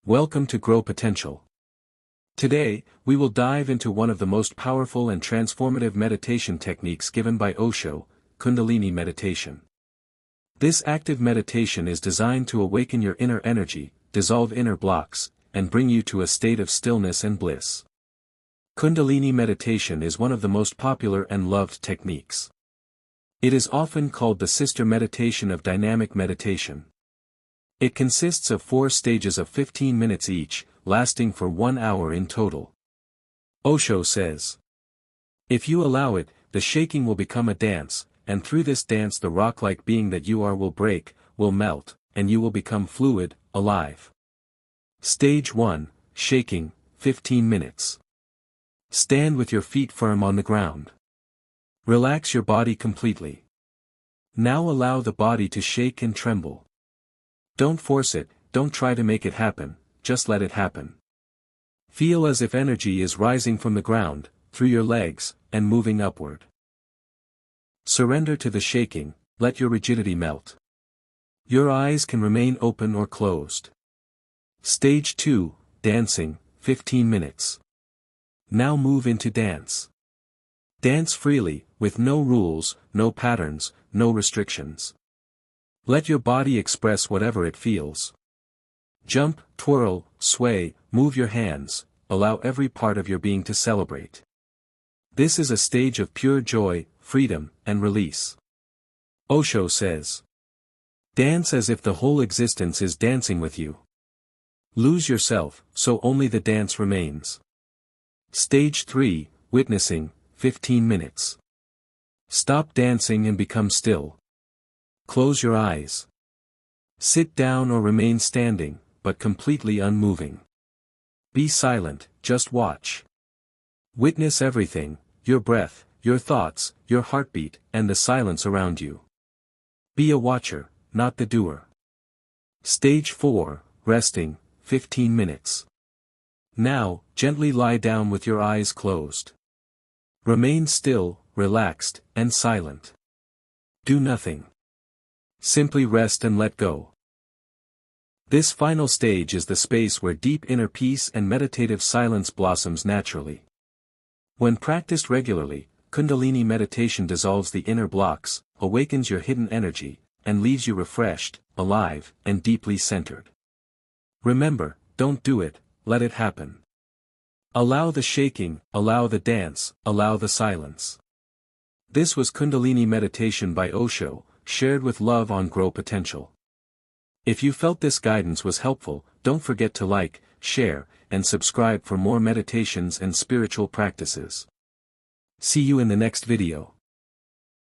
Welcome to Grow Potential. Today, we will dive into one of the most powerful and transformative meditation techniques given by Osho, Kundalini Meditation. This active meditation is designed to awaken your inner energy, dissolve inner blocks, and bring you to a state of stillness and bliss. Kundalini meditation is one of the most popular and loved techniques. It is often called the sister meditation of dynamic meditation. It consists of 4 stages of 15 minutes each, lasting for 1 hour in total. Osho says, "If you allow it, the shaking will become a dance, and through this dance the rock-like being that you are will break, will melt, and you will become fluid, alive." Stage 1, shaking, 15 minutes. Stand with your feet firm on the ground. Relax your body completely. Now allow the body to shake and tremble. Don't force it, don't try to make it happen, just let it happen. Feel as if energy is rising from the ground, through your legs, and moving upward. Surrender to the shaking, let your rigidity melt. Your eyes can remain open or closed. Stage 2, dancing, 15 minutes. Now move into dance. Dance freely, with no rules, no patterns, no restrictions. Let your body express whatever it feels. Jump, twirl, sway, move your hands, allow every part of your being to celebrate. This is a stage of pure joy, freedom, and release. Osho says, "Dance as if the whole existence is dancing with you. Lose yourself, so only the dance remains." Stage 3, witnessing, 15 minutes. Stop dancing and become still. Close your eyes. Sit down or remain standing, but completely unmoving. Be silent, just watch. Witness everything, your breath, your thoughts, your heartbeat, and the silence around you. Be a watcher, not the doer. Stage 4, resting, 15 minutes. Now, gently lie down with your eyes closed. Remain still, relaxed, and silent. Do nothing. Simply rest and let go. This final stage is the space where deep inner peace and meditative silence blossoms naturally. When practiced regularly, Kundalini meditation dissolves the inner blocks, awakens your hidden energy, and leaves you refreshed, alive, and deeply centered. Remember, don't do it, let it happen. Allow the shaking, allow the dance, allow the silence. This was Kundalini meditation by Osho, shared with love on Grow Potential. If you felt this guidance was helpful, don't forget to like, share, and subscribe for more meditations and spiritual practices. See you in the next video.